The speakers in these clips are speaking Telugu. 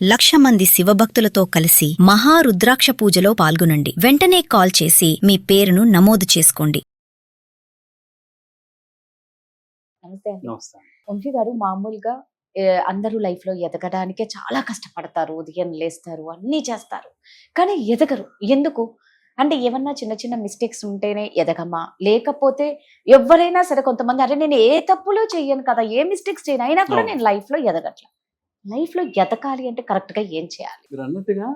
1,00,000 మంది శివభక్తులతో కలిసి మహారుద్రాక్ష పూజలో పాల్గొనండి. వెంటనే కాల్ చేసి మీ పేరును నమోదు చేసుకోండి. నమస్తే అండి. నమస్తే. వంశీ గారు మామూలుగా అందరూ లైఫ్ లో ఎదగడానికే చాలా కష్టపడతారు. ఉదయం లేస్తారు, అన్నీ చేస్తారు, కానీ ఎదగరు. ఎందుకు అంటే ఏమన్నా చిన్న చిన్న మిస్టేక్స్ ఉంటేనే ఎదగమా, లేకపోతే ఎవరైనా సరే కొంతమంది అరే నేను ఏ తప్పులు చెయ్యను కదా, ఏ మిస్టేక్స్ చేయను, అయినా కూడా నేను లైఫ్ లో ఎదగట్లా. లైఫ్ లో ఎదగాలి అంటే కరెక్ట్ గా ఏం చేయాలి? మీరు అన్నట్టుగా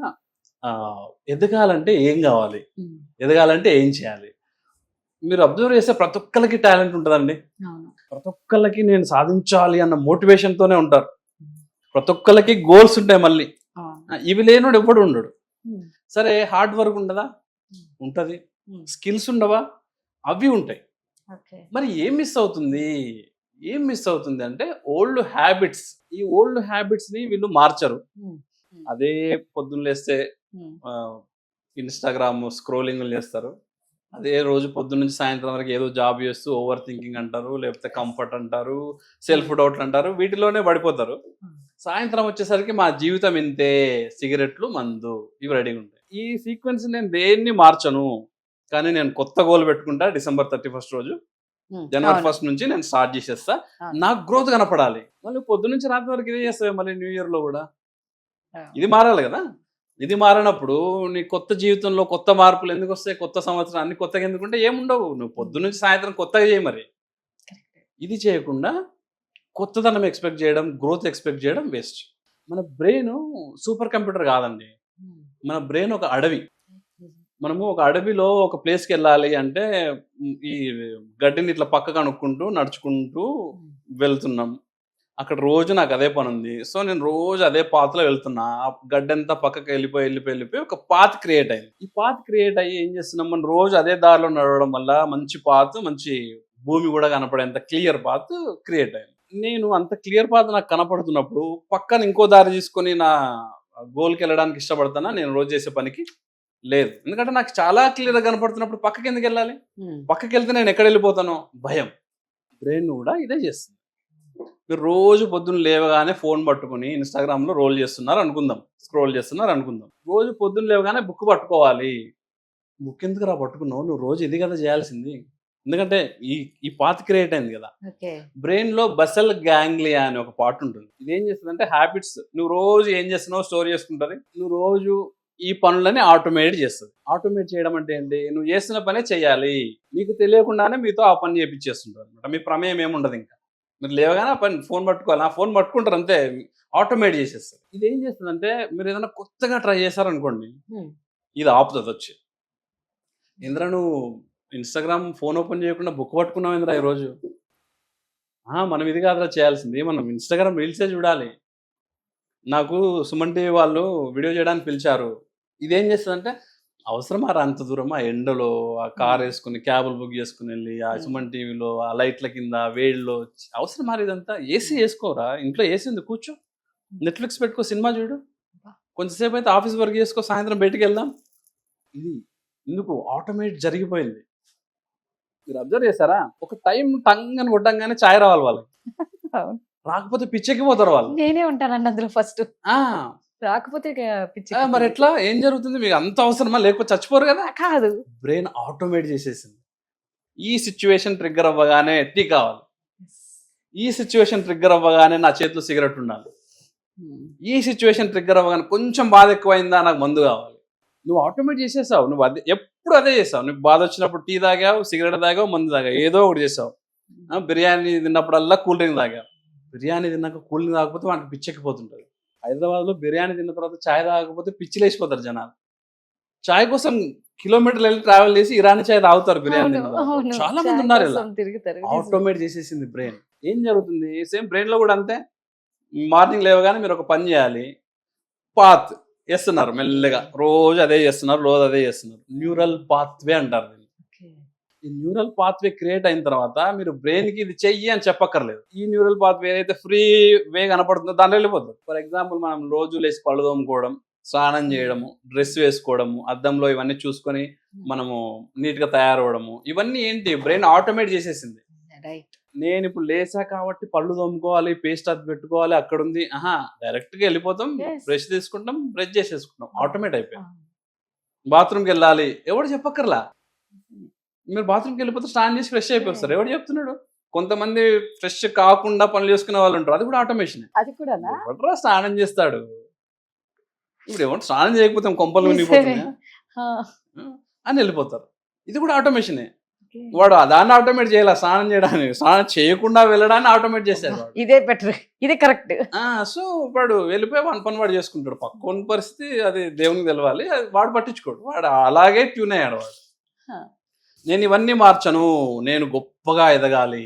ఎదగాలంటే ఏం కావాలి, ఎదగాలంటే ఏం చేయాలి? మీరు అబ్జర్వ్ చేస్తే ప్రతి ఒక్కరికి టాలెంట్ ఉంటుందండి. అవును. ప్రతి ఒక్కరికి నేను సాధించాలి అన్న మోటివేషన్ తోనే ఉంటారు. ప్రతి ఒక్కరికి గోల్స్ ఉంటాయి. మళ్ళీ ఇవి లేనోడు ఎప్పుడు ఉండడు. సరే, హార్డ్ వర్క్ ఉండదా? ఉంటది. స్కిల్స్ ఉండవా? అవి ఉంటాయి. మరి ఏం మిస్ అవుతుంది? ఏం మిస్ అవుతుంది అంటే ఓల్డ్ హ్యాబిట్స్. ఈ ఓల్డ్ హ్యాబిట్స్ ని వీళ్ళు మార్చరు. అదే పొద్దున్న లేస్తే ఇన్స్టాగ్రామ్ స్క్రోలింగ్ చేస్తారు. అదే రోజు పొద్దున్న నుంచి సాయంత్రం వరకు ఏదో జాబ్ చేస్తూ ఓవర్ థింకింగ్ అంటారు, లేకపోతే కంఫర్ట్ అంటారు, సెల్ఫ్ డౌట్లు అంటారు, వీటిలోనే పడిపోతారు. సాయంత్రం వచ్చేసరికి మా జీవితం ఇంతే, సిగరెట్లు, మందు, ఇవి రెడీగా ఉంటాయి. ఈ సీక్వెన్స్ నేను దేన్ని మార్చను, కానీ నేను కొత్త గోల్ పెట్టుకుంటా. December 31 రోజు, January 1 నుంచి నేను స్టార్ట్ చేసేస్తా. నాకు గ్రోత్ కనపడాలి. మళ్ళీ పొద్దున్న నుంచి రాత్రి వరకు ఇదే చేస్తావే మళ్ళీ న్యూ ఇయర్ లో కూడా. ఇది మారాలి కదా. ఇది మారినప్పుడు నీ కొత్త జీవితంలో కొత్త మార్పులు ఎందుకు వస్తాయి? కొత్త సంవత్సరం అన్ని కొత్తగా ఎందుకుంటే ఏముండవు. నువ్వు పొద్దున్న నుంచి సాయంత్రం కొత్తగా చేయి. మరి ఇది చేయకుండా కొత్తదనం ఎక్స్పెక్ట్ చేయడం, గ్రోత్ ఎక్స్పెక్ట్ చేయడం వేస్ట్. మన బ్రెయిన్ సూపర్ కంప్యూటర్ కాదండి. మన బ్రెయిన్ ఒక అడవి. మనము ఒక అడవిలో ఒక ప్లేస్కి వెళ్ళాలి అంటే ఈ గడ్డిని ఇట్లా పక్కకు అనుకుంటూ నడుచుకుంటూ వెళ్తున్నాం. అక్కడ రోజు నాకు అదే పని ఉంది. సో నేను రోజు అదే పాత్లో వెళ్తున్నా. ఆ గడ్డంతా పక్కకి వెళ్ళిపోయి ఒక పాత్ క్రియేట్ అయింది. ఈ పాత్ క్రియేట్ అయ్యి ఏం చేస్తున్నాం, మనం రోజు అదే దారిలో నడవడం వల్ల మంచి పాత్, మంచి భూమి కూడా కనపడేంత క్లియర్ పాత్ క్రియేట్ అయింది. నేను అంత క్లియర్ పాత్ నాకు కనపడుతున్నప్పుడు పక్కన ఇంకో దారి తీసుకొని నా గోల్కి వెళ్ళడానికి ఇష్టపడతానా? నేను రోజు చేసే పనికి లేదు. ఎందుకంటే నాకు చాలా క్లియర్గా కనపడుతున్నప్పుడు పక్కకి ఎందుకు వెళ్ళాలి? పక్కకి వెళ్తే నేను ఎక్కడ వెళ్ళిపోతానో భయం. బ్రెయిన్ కూడా ఇదే చేస్తుంది. మీరు రోజు పొద్దున్న లేవగానే ఫోన్ పట్టుకుని ఇన్స్టాగ్రామ్లో రోల్ చేస్తున్నారు అనుకుందాం, స్క్రోల్ చేస్తున్నారు అనుకుందాం. రోజు పొద్దున్న లేవగానే బుక్ పట్టుకోవాలి. బుక్ ఎందుకు రా పట్టుకున్నావు? నువ్వు రోజు ఇది కదా చేయాల్సింది. ఎందుకంటే ఈ పాత్ క్రియేట్ అయింది కదా. బ్రెయిన్ లో బసల్ గ్యాంగ్లియా అనే ఒక పార్ట్ ఉంటుంది. ఇది ఏం చేస్తుంది అంటే హ్యాబిట్స్. నువ్వు రోజు ఏం చేస్తున్నావు స్టోర్ చేసుకుంటుంది. నువ్వు రోజు ఈ పనులని ఆటోమేట్ చేస్తుంది. ఆటోమేట్ చేయడం అంటే ఏంటి? నువ్వు చేస్తున్న పనే చేయాలి, మీకు తెలియకుండానే మీతో ఆ పని చేపించేస్తుంటారు అనమాట. మీ ప్రమేయం ఏముండదు. ఇంకా మీరు లేవగానే ఆ పని ఫోన్ పట్టుకోవాలి, ఆ ఫోన్ పట్టుకుంటారు అంతే, ఆటోమేట్ చేసేస్తారు. ఇది ఏం చేస్తుందంటే మీరు ఏదైనా కొత్తగా ట్రై చేశారనుకోండి, ఇది ఆపుతుంది వచ్చి. ఇంద్ర నువ్వు ఇన్స్టాగ్రామ్ ఫోన్ ఓపెన్ చేయకుండా బుక్ పట్టుకున్నావు ఇంద్ర ఈరోజు. మనం ఇది కాదురా చేయాల్సింది, మనం ఇన్స్టాగ్రామ్ రీల్సే చూడాలి. నాకు సుమన్ టీవీ వాళ్ళు వీడియో చేయడానికి పిలిచారు. ఇదేం చేస్తుందంటే అవసరమా రా అంత దూరం, ఆ ఎండలో ఆ కార్ వేసుకుని క్యాబులు బుక్ చేసుకుని వెళ్ళి ఆ సుమన్ టీవీలో ఆ లైట్ల కింద వేడిలో అవసరమా ఇదంతా? ఏసీ వేసుకోరా, ఇంట్లో ఏసీ ఉంది, కూర్చో, నెట్ఫ్లిక్స్ పెట్టుకో, సినిమా చూడు, కొంచెంసేపు అయితే ఆఫీస్ వర్క్ చేసుకో, సాయంత్రం బయటికి వెళ్దాం. ఇది ఎందుకు ఆటోమేట్ జరిగిపోయింది. మీరు అబ్జర్వ్ చేశారా? ఒక టైం టంగ్ అని కొట్టంగానే ఛాయ్ రావాలి వాళ్ళకి. రాకపోతే పిచ్చెక్కిపోతారు వాళ్ళు. నేనే ఉంటానండి అందులో ఫస్ట్. రాకపోతే పిచ్చి. మరి ఎట్లా? ఏం జరుగుతుంది? మీకు అంత అవసరమా? లేకపోతే చచ్చిపోరు కదా. కాదు, బ్రెయిన్ ఆటోమేట్ చేసేసింది. ఈ సిచ్యువేషన్ ట్రిగ్గర్ అవ్వగానే టీ కావాలి, ఈ సిచ్యువేషన్ ట్రిగ్గర్ అవ్వగానే నా చేతిలో సిగరెట్ ఉండాలి, ఈ సిచ్యువేషన్ ట్రిగ్గర్ అవ్వగానే కొంచెం బాధ ఎక్కువైందా నాకు మందు కావాలి. నువ్వు ఆటోమేట్ చేసేసావు. నువ్వు అదే ఎప్పుడు అదే చేసావు. నీకు బాధ వచ్చినప్పుడు టీ తాగావు, సిగరెట్ తాగావు, మందు తాగావు, ఏదో ఒకటి చేసావు. బిర్యానీ తిన్నప్పుడల్లా కూల్ డ్రింక్ తాగావు. బిర్యానీ తిన్నాక కూల్ డ్రింక్ తాగకపోతే వానికి పిచ్చెక్కిపోతుంటుంది. హైదరాబాద్లో బిర్యానీ తిన్న తర్వాత ఛాయ్ తాగకపోతే పిచ్చిలేసిపోతారు జనాలు. ఛాయ్ కోసం కిలోమీటర్లు వెళ్ళి ట్రావెల్ చేసి ఇరానీ ఛాయ్ తాగుతారు బిర్యానీ తిన్న. చాలా మంది ఉన్నారు ఇలా. ఆటోమేట్ చేసేసింది బ్రెయిన్. ఏం జరుగుతుంది? సేమ్ బ్రెయిన్ లో కూడా అంతే. మార్నింగ్ లేవగానే మీరు ఒక పని చేయాలి, పాత్ చేస్తున్నారు, మెల్లగా రోజు అదే చేస్తున్నారు, రోజు అదే చేస్తున్నారు. న్యూరల్ పాత్వే అంటారు. ఈ న్యూరల్ పాత్వే క్రియేట్ అయిన తర్వాత మీరు బ్రెయిన్ కి ఇది చెయ్యి అని చెప్పక్కర్లేదు. ఈ న్యూరల్ పాత్వే ఏదైతే ఫ్రీ వే కనపడుతుందో దాంట్లో వెళ్ళిపోతుంది. ఫర్ ఎగ్జాంపుల్ మనం రోజు లేచి పళ్ళు తోముకోవడం, స్నానం చేయడము, డ్రెస్ వేసుకోవడము, అద్దంలో ఇవన్నీ చూసుకొని మనము నీట్ గా తయారవడము, ఇవన్నీ ఏంటి? బ్రెయిన్ ఆటోమేట్ చేసేసింది. నేను ఇప్పుడు లేసా కాబట్టి పళ్ళు తోముకోవాలి, పేస్ట్ అది పెట్టుకోవాలి, అక్కడ ఉంది. డైరెక్ట్ గా వెళ్ళిపోతాం, Yes. బ్రష్ తీసుకుంటాం, బ్రష్ చేసేసుకుంటాం, ఆటోమేట్ అయిపోయింది. బాత్రూమ్కి వెళ్ళాలి, ఎవడు చెప్పక్కర్లా. మీరు బాత్రూమ్కి వెళ్ళిపోతే స్నానం చేసి ఫ్రెష్ అయిపోతారు. ఎవడు చెప్తున్నాడు? కొంతమంది ఫ్రెష్ కాకుండా పనులు చేసుకునే వాళ్ళు ఉంటారు, అది కూడా ఆటోమేషన్. అది కూడానా? ఎవడరా స్నానం చేస్తాడు? ఇప్పుడు ఎవరు స్నానం చేయకపోతే కొంపలు మునిగిపోతున్నాయా ఆ, అని వెళ్ళిపోతారు. ఇది కూడా ఆటోమేషనే. okay. వాడు దాన్ని ఆటోమేట్ చేయాలి, స్నానం చేయడానికి. స్నానం చేయకుండా వెళ్ళడాన్ని ఆటోమేట్ చేశాడు వాడు. ఇదే బెటర్, ఇది కరెక్ట్. సో వాడు వెళ్ళిపోయి వాడి పని వాడు చేసుకుంటాడు. పక్కన పరిస్థితి అది దేవునికి తెలవాలి, అది వాడు పట్టించుకోడు. వాడు అలాగే ట్యూన్ అయ్యాడు వాడు. నేను ఇవన్నీ మార్చను, నేను గొప్పగా ఎదగాలి.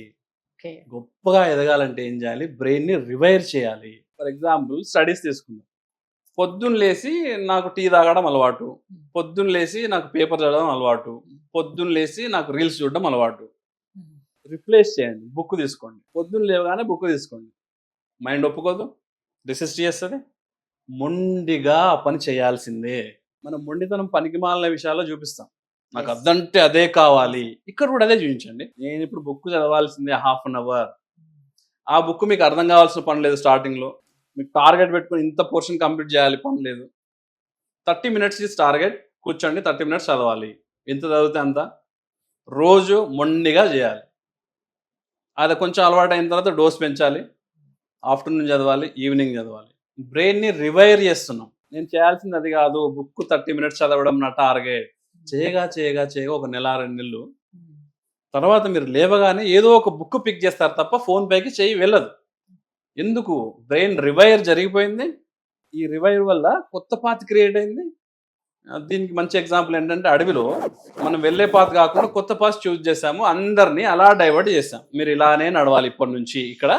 గొప్పగా ఎదగాలంటే ఏం చేయాలి? బ్రెయిన్ ని రివైర్ చేయాలి. ఫర్ ఎగ్జాంపుల్ స్టడీస్ తీసుకుందాం. పొద్దున్న లేసి నాకు టీ తాగడం అలవాటు, పొద్దున్న లేసి నాకు పేపర్ చదవడం అలవాటు, పొద్దున్న లేసి నాకు రీల్స్ చూడడం అలవాటు. రిప్లేస్ చేయండి, బుక్ తీసుకోండి. పొద్దున్న లేవగానే బుక్ తీసుకోండి. మైండ్ ఒప్పుకోదు, రెసిస్ట్ చేస్తుంది. మొండిగా ఆ పని చేయాల్సిందే. మనం మొండితనం పనికి మాలిన విషయాల్లో చూపిస్తాం. నాకు అదంటే అదే కావాలి. ఇక్కడ కూడా అదే చూపించండి. నేను ఇప్పుడు బుక్ చదవాల్సిందే 1/2 అవర్. ఆ బుక్ మీకు అర్థం కావాల్సిన పని లేదు. స్టార్టింగ్ లో మీకు టార్గెట్ పెట్టుకుని ఇంత పోర్షన్ కంప్లీట్ చేయాలి పని లేదు. 30 minutes ఇస్ టార్గెట్. కూర్చోండి, 30 minutes చదవాలి. ఎంత చదివితే అంత. రోజు మొండిగా చేయాలి. అది కొంచెం అలవాటు అయిన తర్వాత డోస్ పెంచాలి. ఆఫ్టర్నూన్ చదవాలి, ఈవినింగ్ చదవాలి. బ్రెయిన్ ని రివైర్ చేస్తున్నాం. నేను చేయాల్సింది అది కాదు, బుక్ 30 minutes చదవడం నా టార్గెట్. చేయగా ఒక నెల 2 నెలలు తర్వాత మీరు లేవగానే ఏదో ఒక బుక్ పిక్ చేస్తారు తప్ప ఫోన్ పైకి చేయి వెళ్ళదు. ఎందుకు? బ్రెయిన్ రివైర్ జరిగిపోయింది. ఈ రివైర్ వల్ల కొత్త పాత్ క్రియేట్ అయింది. దీనికి మంచి ఎగ్జాంపుల్ ఏంటంటే, అడవిలో మనం వెళ్ళే పాత్ కాకుండా కొత్త పాత్ చూస్ చేసాము, అందరినీ అలా డైవర్ట్ చేసాం. మీరు ఇలానే నడవాలి ఇప్పటి నుంచి, ఇక్కడ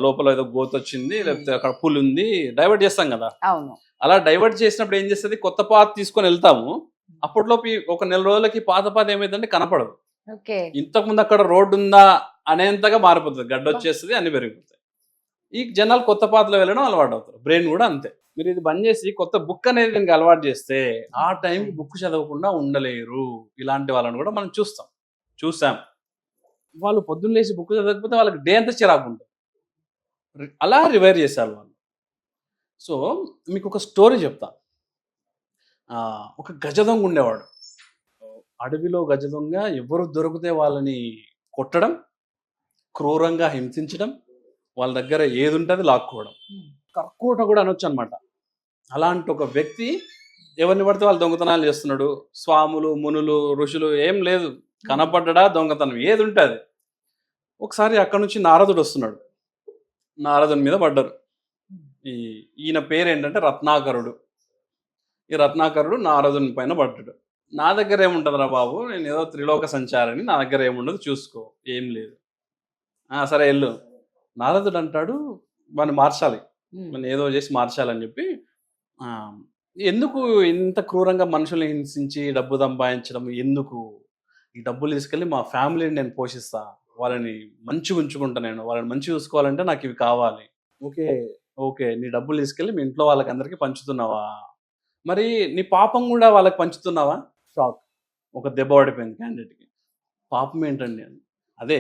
లోపల ఏదో గోత్ వచ్చింది, లేకపోతే అక్కడ పుల్ ఉంది, డైవర్ట్ చేస్తాం కదా. అవును. అలా డైవర్ట్ చేసినప్పుడు ఏం చేస్తుంది? కొత్త పాత్ తీసుకొని వెళ్తాము. అప్పట్లోపు ఒక నెల రోజులకి పాత పాత ఏమైందంటే కనపడదు. ఇంతకుముందు అక్కడ రోడ్డు ఉందా అనేంతగా మారిపోతుంది, గడ్డ వచ్చేస్తుంది, అన్ని పెరిగిపోతాయి. ఈ జనాలు కొత్త పాతలో వెళ్ళడం అలవాటు అవుతారు. బ్రెయిన్ కూడా అంతే. మీరు ఇది బంద్ చేసి కొత్త బుక్ అనేది దీనికి అలవాటు చేస్తే ఆ టైంకి బుక్ చదవకుండా ఉండలేరు. ఇలాంటి వాళ్ళని కూడా మనం చూసాం. వాళ్ళు పొద్దున్న లేచి బుక్ చదవకపోతే వాళ్ళకి డే అంతా చిరాకు ఉంటుంది. అలా రివైర్ చేశారు వాళ్ళు. సో మీకు ఒక స్టోరీ చెప్తా. ఒక గజ దొంగ ఉండేవాడు. అడవిలో గజ దొంగ ఎవరు దొరికితే వాళ్ళని కొట్టడం, క్రూరంగా హింసించడం, వాళ్ళ దగ్గర ఏది ఉంటుంది లాక్కోవడం, కర్కోట కూడా అనొచ్చు అనమాట. అలాంటి ఒక వ్యక్తి ఎవరిని పడితే వాళ్ళు దొంగతనాలు చేస్తున్నాడు. స్వాములు, మునులు, ఋషులు ఏం లేదు, కనపడ్డా దొంగతనం ఏది ఉంటుంది. ఒకసారి అక్కడ నుంచి నారదుడు వస్తున్నాడు. నారదుని మీద పడ్డారు. ఈయన పేరు ఏంటంటే రత్నాకరుడు. ఈ రత్నాకరుడు నారదుని పైన పడ్డాడు. నా దగ్గర ఏముంటుందిరా బాబు, నేను ఏదో త్రిలోక సంచారిని, నా దగ్గర ఏముండదు, చూసుకో, ఏం లేదు. సరే వెళ్ళు. నారదుడు అంటాడు, వాడిని మార్చాలి, మనం ఏదో చేసి మార్చాలని చెప్పి, ఎందుకు ఇంత క్రూరంగా మనుషుల్ని హింసించి డబ్బు సంపాదించడం ఎందుకు? ఈ డబ్బులు తీసుకెళ్ళి మా ఫ్యామిలీని నేను పోషిస్తా, వాళ్ళని మంచిగా ఉంచుకుంటా, నేను వాళ్ళని మంచిగా చూసుకోవాలంటే నాకు ఇవి కావాలి. ఓకే నీ డబ్బులు తీసుకెళ్ళి మీ ఇంట్లో వాళ్ళకి అందరికీ పంచుతున్నావా? మరి నీ పాపం కూడా వాళ్ళకి పంచుతున్నావా? షాక్. ఒక దెబ్బ పడిపోయింది క్యాండిడేట్కి. పాపం ఏంటండి? అదే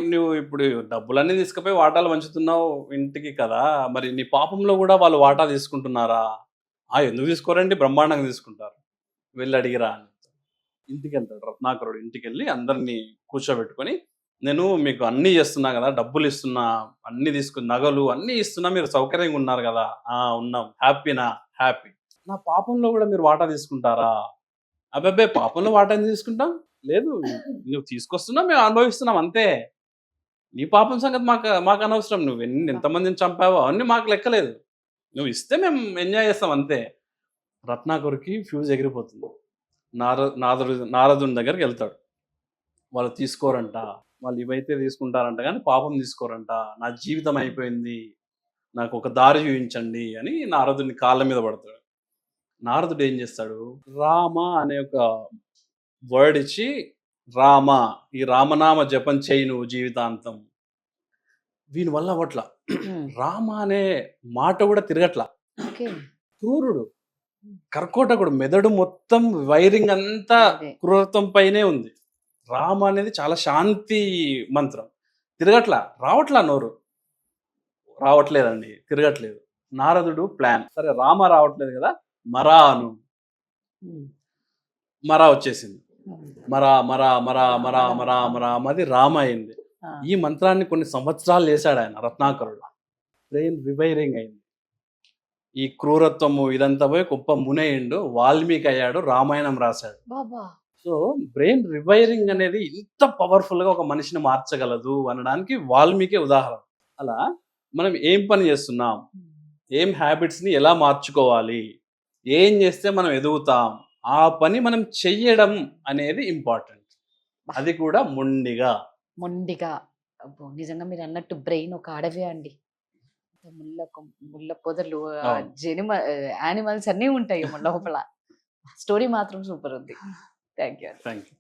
నువ్వు ఇప్పుడు డబ్బులన్నీ తీసుకుపోయి వాటాలు పంచుతున్నావు ఇంటికి కదా, మరి నీ పాపంలో కూడా వాళ్ళు వాటా తీసుకుంటున్నారా? ఎందుకు తీసుకోరండి, బ్రహ్మాండంగా తీసుకుంటారు, వెళ్ళి అడిగిరా అని. ఇంటికి వెళ్తాడు రత్నాకరుడు. ఇంటికి వెళ్ళి అందరినీ కూర్చోబెట్టుకొని, నేను మీకు అన్నీ చేస్తున్నా కదా, డబ్బులు ఇస్తున్నా, అన్నీ తీసుకుని నగలు అన్నీ ఇస్తున్నా, మీరు సౌకర్యంగా ఉన్నారు కదా. ఉన్నాం. హ్యాపీనా? హ్యాపీ. నా పాపంలో కూడా మీరు వాటా తీసుకుంటారా? అబ్బాయి పాపంలో వాటా తీసుకుంటాం లేదు, నువ్వు తీసుకొస్తున్నా, మేము అనుభవిస్తున్నాం అంతే. నీ పాపం సంగతి మాకు అనవసరం. నువ్వు ఎంతమందిని చంపావో అవన్నీ మాకు లెక్కలేదు, నువ్వు ఇస్తే మేము ఎంజాయ్ చేస్తాం అంతే. రత్నాకరుకి ఫ్యూజ్ ఎగిరిపోతుంది. నారదుని దగ్గరికి వెళ్తాడు. వాళ్ళు తీసుకోరంట, వాళ్ళు ఇవైతే తీసుకుంటారంట కానీ పాపం తీసుకోరంట. నా జీవితం అయిపోయింది, నాకు ఒక దారి చూపించండి అని నారదుని కాళ్ళ మీద పడతాడు. నారదుడు ఏం చేస్తాడు? రామ అనే ఒక వర్డ్ ఇచ్చి, రామ, ఈ రామనామ జపం చేయి నువ్వు జీవితాంతం. వీని వల్ల అవట్లా, రామ అనే మాట కూడా తిరగట్లా. క్రూరుడు, కర్కోటకుడు, మెదడు మొత్తం వైరింగ్ అంతా క్రూరత్వం పైనే ఉంది. రామ అనేది చాలా శాంతి మంత్రం. తిరగట్లా, రావట్లా నోరు, రావట్లేదండి, తిరగట్లేదు. నారదుడు ప్లాన్, సరే రామ రావట్లేదు కదా, మరా అను. మరా వచ్చేసింది. మరా మరా మరా మరా మరా మరా అమ్మది రామ అయింది. ఈ మంత్రాన్ని కొన్ని సంవత్సరాలు చేశాడు ఆయన రత్నాకరుడు. బ్రెయిన్ రివైరింగ్ అయింది. ఈ క్రూరత్వము ఇదంతా పోయి గొప్ప మునయిండు, వాల్మీకి అయ్యాడు, రామాయణం రాశాడు. బాబా సో బ్రెయిన్ రివైరింగ్ అనేది ఇంత పవర్ఫుల్ గా ఒక మనిషిని మార్చగలదు అనడానికి వాల్మీకి ఉదాహరణ. అలా మనం ఏం పని చేస్తున్నాం, ఏం హ్యాబిట్స్ ని ఎలా మార్చుకోవాలి, ఏం చేస్తే మనం ఎదుగుతాం, ఆ పని మనం చెయ్యడం అనేది ఇంపార్టెంట్. అది కూడా మొండిగా. అబ్బో, నిజంగా మీరు అన్నట్టు బ్రెయిన్ ఒక అడవి అండి. ముళ్ళ పొదలు, అవును. యానిమల్స్ అన్నీ ఉంటాయి మన లోపల. స్టోరీ మాత్రం సూపర్ ఉంది. Thank you. Thank you.